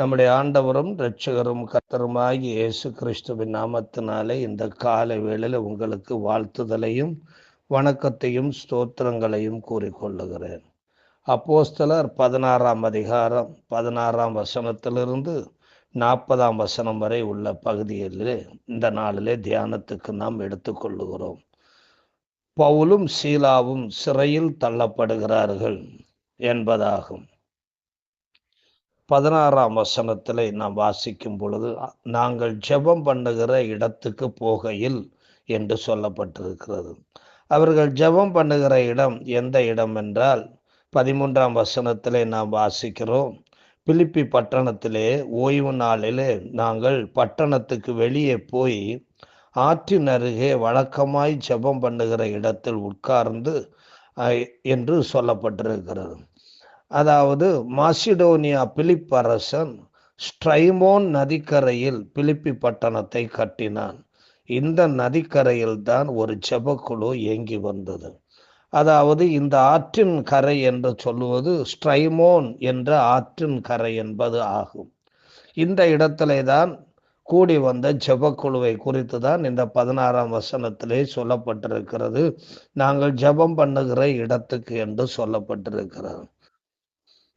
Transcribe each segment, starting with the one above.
நம்முடைய ஆண்டவரும் இரட்சகரும் கர்த்தருமாகிய இயேசு கிறிஸ்துவின் நாமத்தினாலே இந்த காலை வேளையில் உங்களுக்கு வாழ்த்துதலையும் வணக்கத்தையும் ஸ்தோத்திரங்களையும் கூறிக்கொள்ளுகிறேன். அப்போஸ்தலர் 16ஆம் அதிகாரம் 16ஆம் வசனத்திலிருந்து 40ஆம் வசனம் வரை உள்ள பகுதியிலே இந்த நாளிலே தியானத்துக்கு நாம் எடுத்துக்கொள்ளுகிறோம். பவுலும் சீலாவும் சிறையில் தள்ளப்படுகிறார்கள் என்பதாகும். 16ஆம் வசனத்திலே நாம் வாசிக்கும் பொழுது, நாங்கள் ஜெபம் பண்ணுகிற இடத்துக்கு போகையில் என்று சொல்லப்பட்டிருக்கிறது. அவர்கள் ஜெபம் பண்ணுகிற இடம் எந்த இடம் என்றால் 13ஆம் வசனத்திலே நாம் வாசிக்கிறோம், பிலிப்பி பட்டணத்திலே ஓய்வு நாளிலே நாங்கள் பட்டணத்துக்கு வெளியே போய் ஆற்றின் அருகே வழக்கமாய் ஜெபம் பண்ணுகிற இடத்தில் உட்கார்ந்து என்று சொல்லப்பட்டிருக்கிறது. அதாவது மாசிடோனியா பிலிப் அரசன் ஸ்ட்ரைமோன் நதிக்கரையில் பிலிப்பி பட்டணத்தை கட்டினான். இந்த நதிக்கரையில் தான் ஒரு ஜெபக்குழு இயங்கி வந்தது. அதாவது இந்த ஆற்றின் கரை என்று சொல்லுவது ஸ்ட்ரைமோன் என்ற ஆற்றின் கரை என்பது ஆகும். இந்த இடத்திலே தான் கூடி வந்த ஜெபக்குழுவை குறித்து தான் இந்த 16ஆம் வசனத்திலே சொல்லப்பட்டிருக்கிறது. நாங்கள் ஜெபம் பண்ணுகிற இடத்துக்கு என்று சொல்லப்பட்டிருக்கிறது.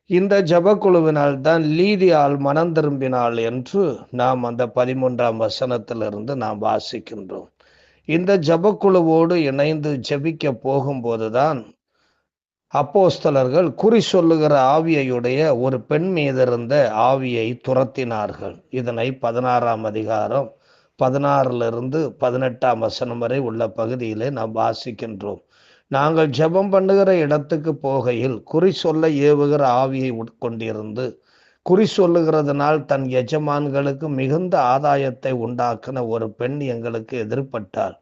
இந்த ஜெபக்குழுவினால் தான் லீதியால் மனம் திரும்பினாள் என்று நாம் அந்த 13ஆம் வசனத்திலிருந்து நாம் வாசிக்கின்றோம். இந்த ஜெபக்குழுவோடு இணைந்து ஜெபிக்க போகும்போதுதான் அப்போஸ்தலர்கள் குறி சொல்லுகிற ஆவியையுடைய ஒரு பெண் மீதிருந்த ஆவியை துரத்தினார்கள். இதனை 16ஆம் அதிகாரம் 16லிருந்து 18ஆம் வசனம் வரை உள்ள பகுதியிலே நாம் வாசிக்கின்றோம். நாங்கள் ஜெபம் பண்ணுகிற இடத்துக்கு போகையில் குறி சொல்ல ஏவுகிற ஆவியை உட்கொண்டிருந்து குறி சொல்லுகிறதுனால் தன் எஜமான்களுக்கு மிகுந்த ஆதாயத்தை உண்டாக்கின ஒரு பெண் எங்களுக்கு எதிர்பட்டாள்.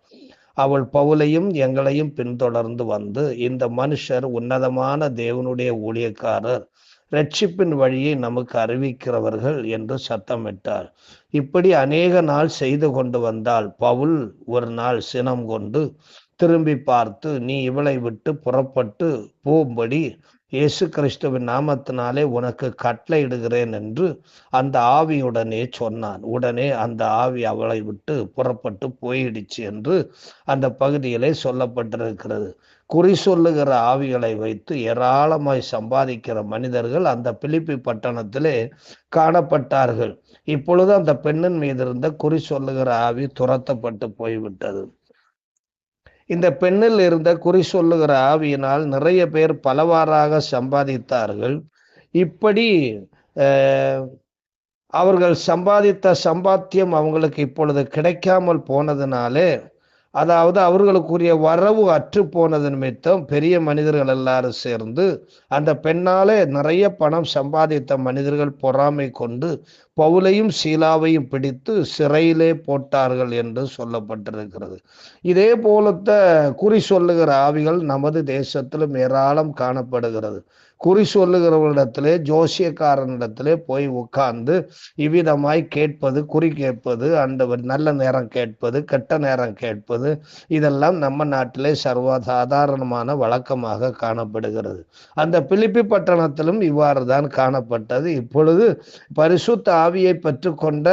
அவள் பவுலையும் எங்களையும் பின்தொடர்ந்து வந்து, இந்த மனுஷர் உன்னதமான தேவனுடைய ஊழியக்காரர், இரட்சிப்பின் வழியை நமக்கு அறிவிக்கிறவர்கள் என்று சத்தமிட்டார். இப்படி அநேக நாள் செய்து கொண்டு வந்தால் பவுல் ஒரு நாள் சினம் கொண்டு திரும்பி பார்த்து, நீ இவளை விட்டு புறப்பட்டு போகும்படி இயேசு கிறிஸ்துவின் நாமத்தினாலே உனக்கு கட்டளையிடுகிறேன் என்று அந்த ஆவியுடனே சொன்னான். உடனே அந்த ஆவி அவளை விட்டு புறப்பட்டு போயிடுச்சு என்று அந்த பகுதியிலே சொல்லப்பட்டிருக்கிறது. குறி சொல்லுகிற ஆவிகளை வைத்து ஏராளமாய் சம்பாதிக்கிற மனிதர்கள் அந்த பிலிப்பி பட்டணத்திலே காணப்பட்டார்கள். இப்பொழுது அந்த பெண்ணின் மீது இருந்த குறி சொல்லுகிற ஆவி துரத்தப்பட்டு போய்விட்டது. இந்த பெண்ணில் இருந்த குறி சொல்லுகிற ஆவியினால் நிறைய பேர் பலவாறாக சம்பாதித்தார்கள். இப்படி அவர்கள் சம்பாதித்த சம்பாத்தியம் அவங்களுக்கு இப்பொழுது கிடைக்காமல் போனதுனாலே, அதாவது அவர்களுக்குரிய வரவு அற்று போனது நிமித்தம் பெரிய மனிதர்கள் எல்லாரும் சேர்ந்து அந்த பெண்ணாலே நிறைய பணம் சம்பாதித்த மனிதர்கள் பொறாமை கொண்டு பவுலையும் சீலாவையும் பிடித்து சிறையிலே போட்டார்கள் என்று சொல்லப்பட்டிருக்கிறது. இதே போலத்த குறி சொல்லுகிற ஆவிகள் நமது தேசத்திலும் ஏராளம் காணப்படுகிறது. குறி சொல்லுகிறவரிடத்திலே, ஜோசியக்காரனிடத்திலே போய் உட்கார்ந்து இவ்விதமாய் கேட்பது, குறி கேட்பது, அந்த நல்ல நேரம் கேட்பது, கெட்ட நேரம் கேட்பது, இதெல்லாம் நம்ம நாட்டிலே சர்வசாதாரணமான வழக்கமாக காணப்படுகிறது. அந்த பிலிப்பி பட்டணத்திலும் இவ்வாறு தான் காணப்பட்டது. இப்பொழுது பரிசுத்த ஆவியை பெற்றுக்கொண்ட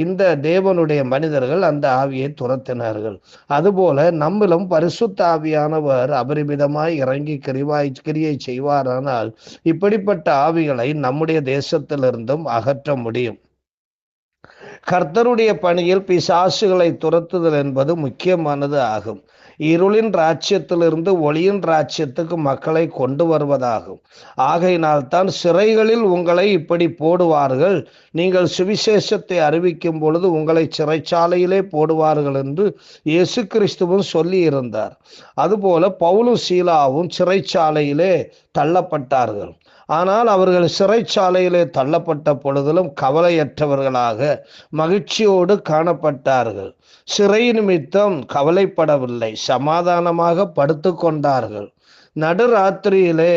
இந்த தேவனுடைய மனிதர்கள் அந்த ஆவியை துரத்தினார்கள். அதுபோல நம்மிலும் பரிசுத்த ஆவியானவர் அபரிமிதமாய் இறங்கி கிரியை செய்வாரானால் இப்படிப்பட்ட ஆவிகளை நம்முடைய தேசத்திலிருந்தும் அகற்ற முடியும். கர்த்தருடைய பணியில் பிசாசுகளை துரத்துதல் என்பது முக்கியமானது ஆகும். இருளின் ராஜ்யத்திலிருந்து ஒளியின் ராஜ்யத்துக்கு மக்களை கொண்டு வருவதாகும். ஆகையினால் தான் சிறைகளில் உங்களை இப்படி போடுவார்கள், நீங்கள் சுவிசேஷத்தை அறிவிக்கும் பொழுது உங்களை சிறைச்சாலையிலே போடுவார்கள் என்று இயேசு கிறிஸ்துவும் சொல்லி இருந்தார். அதுபோல பவுலும் சீலாவும் சிறைச்சாலையிலே தள்ளப்பட்டார்கள். ஆனால் அவர்கள் சிறைச்சாலையிலே தள்ளப்பட்ட பொழுதிலும் கவலையற்றவர்களாக மகிழ்ச்சியோடு காணப்பட்டார்கள். சிறை நிமித்தம் கவலைப்படவில்லை, சமாதானமாக படுத்து கொண்டார்கள். நடுராத்திரியிலே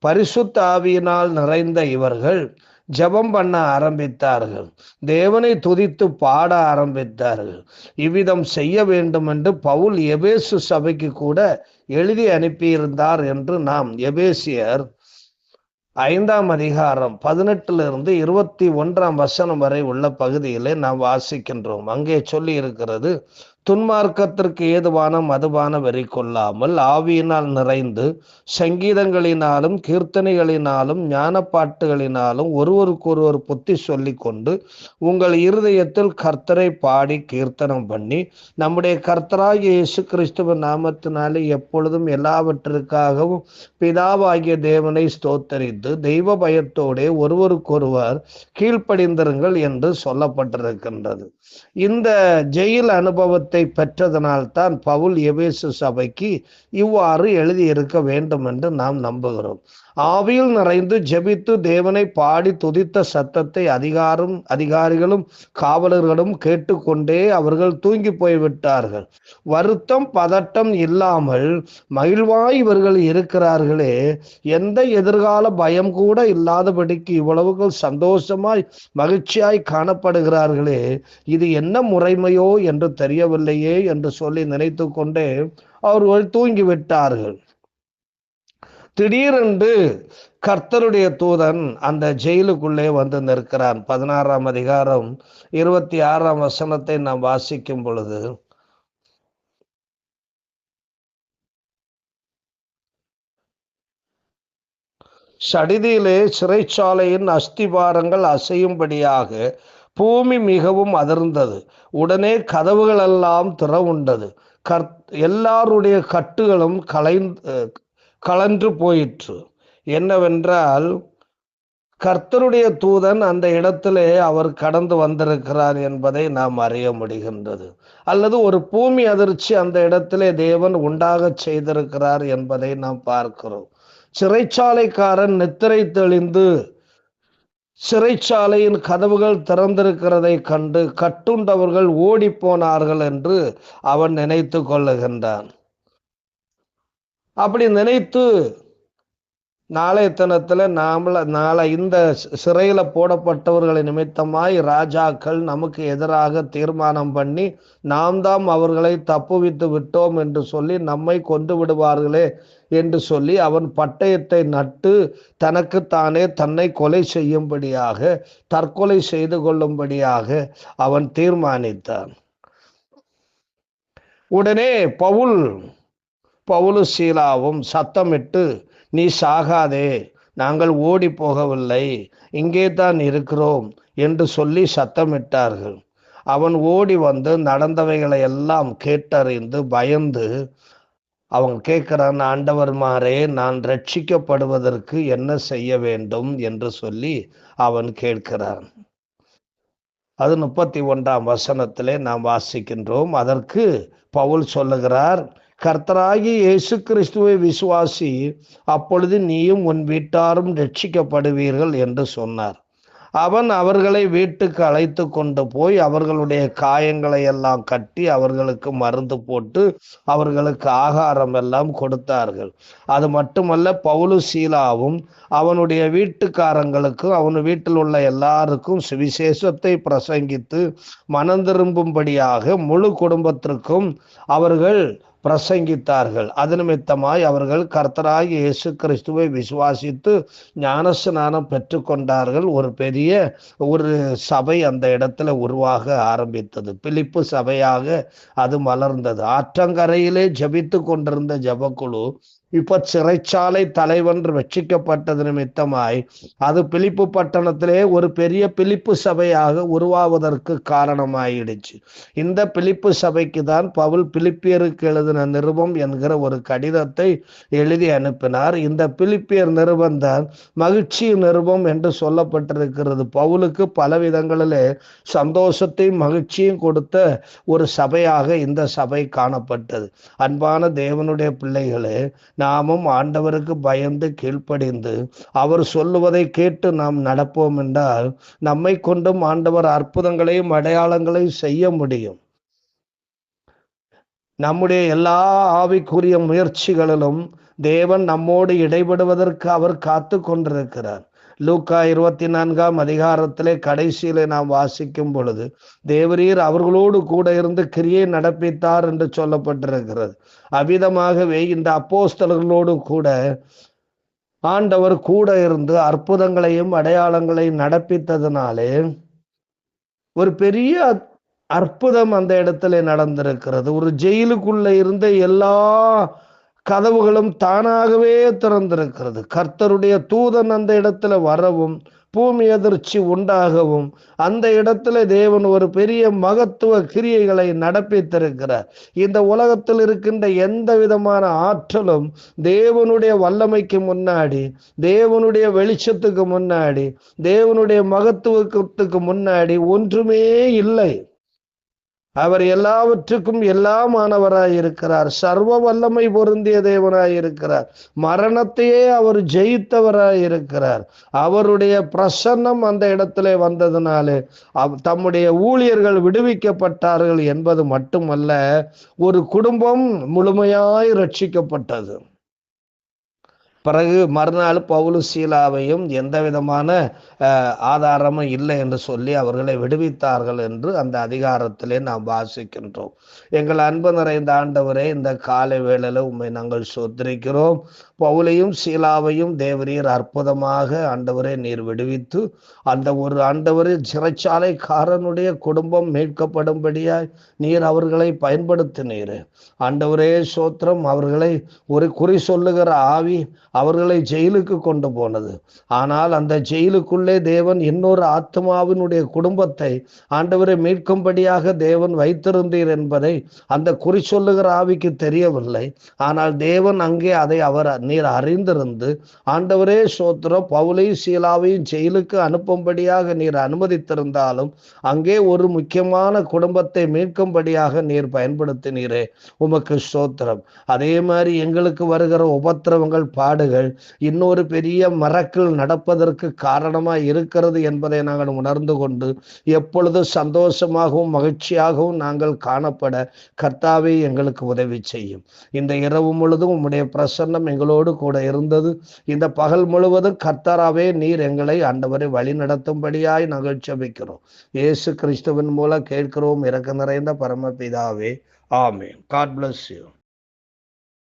பரிசுத்த ஆவியினால் நிறைந்த இவர்கள் ஜெபம் பண்ண ஆரம்பித்தார்கள். தேவனை துதித்து பாட ஆரம்பித்தார்கள். இவ்விதம் செய்ய வேண்டும் என்று பவுல் எபேசு சபைக்கு கூட எழுதி அனுப்பியிருந்தார் என்று நாம் எபேசியர் 5ஆம் அதிகாரம் 18 21 வசனம் வரை உள்ள பகுதியிலே நாம் வாசிக்கின்றோம். அங்கே சொல்லி இருக்கிறது, துன்மார்க்கத்திற்கு ஏதுவான மதுபான வெறி கொள்ளாமல் ஆவியினால் நிறைந்து சங்கீதங்களினாலும் கீர்த்தனைகளினாலும் ஞானப்பாட்டுகளினாலும் ஒருவருக்கொருவர் புத்தி சொல்லி கொண்டு உங்கள் இருதயத்தில் கர்த்தரை பாடி கீர்த்தனம் பண்ணி நம்முடைய கர்த்தராகிய இயேசு கிறிஸ்துவின் நாமத்தினாலே எப்பொழுதும் எல்லாவற்றிற்காகவும் பிதாவாகிய தேவனை ஸ்தோத்தரித்து தெய்வ பயத்தோடே ஒருவருக்கொருவர் கீழ்ப்படிந்திருங்கள் என்று சொல்லப்பட்டிருக்கின்றது. இந்த ஜெயில் அனுபவத்தை பெற்றதனால்தான் பவுல் எபேசு சபைக்கு இவ்வாறு எழுதியிருக்க வேண்டும் என்று நாம் நம்புகிறோம். ஆவியில் நிறைந்து ஜெபித்து தேவனை பாடி துதித்த சத்தத்தை அதிகாரிகளும் காவலர்களும் கேட்டுக்கொண்டே அவர்கள் தூங்கி போய்விட்டார்கள். வருத்தம் பதட்டம் இல்லாமல் மகிழ்வாய் இவர்கள் இருக்கிறார்களே, எந்த எதிர்கால பயம் கூட இல்லாதபடிக்கு இவ்வளவுகள் சந்தோஷமாய் மகிழ்ச்சியாய் காணப்படுகிறார்களே, இது என்ன முறைமையோ என்று தெரியவில்லையே என்று சொல்லி நினைத்து கொண்டே அவர்கள் தூங்கிவிட்டார்கள். திடீரென்று கர்த்தருடைய தூதன் அந்த ஜெயிலுக்குள்ளே வந்து நிற்கிறான். 16ஆம் அதிகாரம் 26ஆம் வசனத்தை நாம் வாசிக்கும் பொழுது, சடிதியிலே சிறைச்சாலையின் அஸ்திபாரங்கள் அசையும்படியாக பூமி மிகவும் அதிர்ந்தது. உடனே கதவுகள் எல்லாம் திறவுண்டது. எல்லாருடைய கட்டுகளும் கலன்று போயிற்று. என்னவென்றால், கர்த்தருடைய தூதன் அந்த இடத்திலே அவர் கடந்து வந்திருக்கிறார் என்பதை நாம் அறிய முடிகின்றது. அல்லது ஒரு பூமி அதிர்ச்சி அந்த இடத்திலே தேவன் உண்டாக செய்திருக்கிறார் என்பதை நாம் பார்க்கிறோம். சிறைச்சாலைக்காரன் நித்திரை தெளிந்து சிறைச்சாலையின் கதவுகள் திறந்திருக்கிறதை கண்டு கட்டுண்டவர்கள் ஓடி போனார்கள் என்று அவன் நினைத்து கொள்ளுகின்றான். அப்படி நினைத்து நாளைய தினத்துல நாளை இந்த சிறையில போடப்பட்டவர்களை நிமித்தமாய் ராஜாக்கள் நமக்கு எதிராக தீர்மானம் பண்ணி நாம் தான் அவர்களை தப்புவித்து விட்டோம் என்று சொல்லி நம்மை கொண்டு விடுவார்களே என்று சொல்லி அவன் பட்டயத்தை நட்டு தனக்குத்தானே தன்னை கொலை செய்யும்படியாக, தற்கொலை செய்து கொள்ளும்படியாக அவன் தீர்மானித்தான். உடனே பவுலும் சீலாவும் சத்தமிட்டு, நீ சாகாதே, நாங்கள் ஓடி போகவில்லை, இங்கே தான் இருக்கிறோம் என்று சொல்லி சத்தமிட்டார்கள். அவன் ஓடி வந்து நடந்தவைகளை எல்லாம் கேட்டறிந்து பயந்து அவன் கேட்கிறான், ஆண்டவர்மாரே, நான் ரட்சிக்கப்படுவதற்கு என்ன செய்ய வேண்டும் என்று சொல்லி அவன் கேட்கிறான். அது 31ஆம் வசனத்திலே நாம் வாசிக்கின்றோம். அதற்கு பவுல் சொல்லுகிறார், கர்த்தராகிய இயேசு கிறிஸ்துவை விசுவாசி, அப்பொழுது நீயும் உன் வீட்டாரும் ரட்சிக்கப்படுவீர்கள் என்று சொன்னார். அவன் அவர்களை வீட்டுக்கு அழைத்து கொண்டு போய் அவர்களுடைய காயங்களை எல்லாம் கட்டி அவர்களுக்கு மருந்து போட்டு அவர்களுக்கு ஆகாரம் எல்லாம் கொடுத்தார்கள். அது மட்டுமல்ல, பவுலு சீலாவும் அவனுடைய வீட்டுக்காரங்களுக்கும் அவன் வீட்டில் உள்ள எல்லாருக்கும் சுவிசேஷத்தை பிரசங்கித்து மனம் திரும்பும்படியாக முழு குடும்பத்திற்கும் அவர்கள் பிரசங்கித்தார்கள். அது நிமித்தமாய் அவர்கள் கர்த்தராகிய இயேசு கிறிஸ்துவை விசுவாசித்து ஞானஸ்நானம் பெற்றுக்கொண்டார்கள். ஒரு சபை அந்த இடத்துல உருவாக ஆரம்பித்தது. பிலிப்பு சபையாக அது மலர்ந்தது. ஆற்றங்கரையிலே ஜபித்து கொண்டிருந்த ஜபக்குழு இப்ப சிறைச்சாலை தலைவன் ரட்சிக்கப்பட்டது நிமித்தமாய் அது பிலிப்பு பட்டணத்திலே ஒரு பெரிய பிலிப்பு சபையாக உருவாவதற்கு காரணமாயிடுச்சு. இந்த பிலிப்பு சபைக்கு தான் பவுல் பிலிப்பியருக்கு எழுதின நிருபம் என்கிற ஒரு கடிதத்தை எழுதி அனுப்பினார். இந்த பிலிப்பியர் நிருபம் தான் மகிழ்ச்சி நிருபம் என்று சொல்லப்பட்டிருக்கிறது. பவுலுக்கு பல விதங்களிலே சந்தோஷத்தையும் மகிழ்ச்சியும் கொடுத்த ஒரு சபையாக இந்த சபை காணப்பட்டது. அன்பான தேவனுடைய பிள்ளைகளே, நாமும் ஆண்டவருக்கு பயந்து கீழ்ப்படிந்து அவர் சொல்லுவதை கேட்டு நாம் நடப்போம் என்றால் நம்மை கொண்டும் ஆண்டவர் அற்புதங்களையும் அடையாளங்களையும் செய்ய முடியும். நம்முடைய எல்லா ஆவிக்குரிய முயற்சிகளிலும் தேவன் நம்மோடு இடைபடுவதற்கு அவர் காத்து கொண்டிருக்கிறார். லூக்கா 24ஆம் அதிகாரத்திலே கடைசியிலே நாம் வாசிக்கும் பொழுது, தேவரீர் அவர்களோடு கூட இருந்து கிரியை நடப்பித்தார் என்று சொல்லப்பட்டிருக்கிறது. அவ்விதமாகவே இந்த அப்போஸ்தலர்களோடு கூட ஆண்டவர் கூட இருந்து அற்புதங்களையும் அடையாளங்களையும் நடப்பித்ததுனாலே ஒரு பெரிய அற்புதம் அந்த இடத்துல நடந்திருக்கிறது. ஒரு ஜெயிலுக்குள்ள இருந்த எல்லா கதவுகளும் தானாகவே திறந்திருக்கிறது. கர்த்தருடைய தூதன் அந்த இடத்துல வரவும் பூமி அதிர்ச்சி உண்டாகவும் அந்த இடத்துல தேவன் ஒரு பெரிய மகத்துவ கிரியைகளை நடப்பித்திருக்கிறார். இந்த உலகத்தில் இருக்கின்ற எந்த விதமான ஆற்றலும் தேவனுடைய வல்லமைக்கு முன்னாடி, தேவனுடைய வெளிச்சத்துக்கு முன்னாடி, தேவனுடைய மகத்துவத்துக்கு முன்னாடி ஒன்றுமே இல்லை. அவர் எல்லாவற்றுக்கும் எல்லாமானவராய் இருக்கிறார். சர்வ வல்லமை பொருந்திய தேவனாய் இருக்கிறார். மரணத்தையே அவர் ஜெயித்தவராய் இருக்கிறார். அவருடைய பிரசன்னம் அந்த இடத்துல வந்ததுனாலே தம்முடைய ஊழியர்கள் விடுவிக்கப்பட்டார்கள் என்பது மட்டுமல்ல, ஒரு குடும்பம் முழுமையாய் ரட்சிக்கப்பட்டது. பிறகு மறுநாள் பவுலும் சீலாவையும் எந்த விதமான ஆதாரமும் இல்லை என்று சொல்லி அவர்களை விடுவித்தார்கள் என்று அந்த அதிகாரத்திலே நாம் வாசிக்கின்றோம். எங்கள் அன்பு நிறைந்த ஆண்டவரே, இந்த காலை வேளையில உம்மை நாங்கள் சோத்திரிக்கிறோம். பவுலையும் சீலாவையும் தேவரீர் அற்புதமாக ஆண்டவரே நீர் விடுவித்து அந்த ஒரு ஆண்டவரே சிறைச்சாலைக்காரனுடைய குடும்பம் மீட்கப்படும்படியாய் நீர் அவர்களை பயன்படுத்தினீர். ஆண்டவரே சோத்திரம். அவர்களை ஒரு குறி சொல்லுகிற ஆவி அவர்களை ஜெயிலுக்கு கொண்டு போனது. ஆனால் அந்த ஜெயிலுக்குள்ளே தேவன் இன்னொரு ஆத்மாவினுடைய குடும்பத்தை ஆண்டவரை மீட்கும்படியாக தேவன் வைத்திருந்தீர் என்பதை அந்த குறி சொல்லுகிற ஆவிக்கு தெரியவில்லை. ஆனால் தேவன் அங்கே அதை நீர் அறிந்திருந்து ஆண்டவரே சோத்திரம் பவுலையும் சீலாவையும் ஜெயிலுக்கு அனுப்பும்படியாக நீர் அனுமதித்திருந்தாலும் அங்கே ஒரு முக்கியமான குடும்பத்தை மீட்கும்படியாக நீர் பயன்படுத்தினீரே, உமக்கு ஸ்தோத்திரம். அதே மாதிரி எங்களுக்கு வருகிற உபத்திரவங்கள் பாடுகள் இன்னொரு பெரிய மரக்கில் நடப்பதற்கு காரணமாய் இருக்கிறது என்பதை நாங்கள் உணர்ந்து கொண்டு எப்பொழுது சந்தோஷமாகவும் மகிழ்ச்சியாகவும் நாங்கள் காணப்பட கர்த்தாவே எங்களுக்கு உதவி செய்யும். இந்த இரவு முழுதும் உம்முடைய பிரசன்னம் எங்களோடு கூட இருந்தது. இந்த பகல் முழுவதும் கர்த்தராவே நீர் எங்களை ஆண்டவரை வழி நடத்தும்படியாய் நாங்கள் ஜெபிக்கிறோம். இயேசு கிறிஸ்துவின் மூலம் கேட்கிறோம் இரக்க நிறைந்த பரமபிதாவே, ஆமென். God bless you.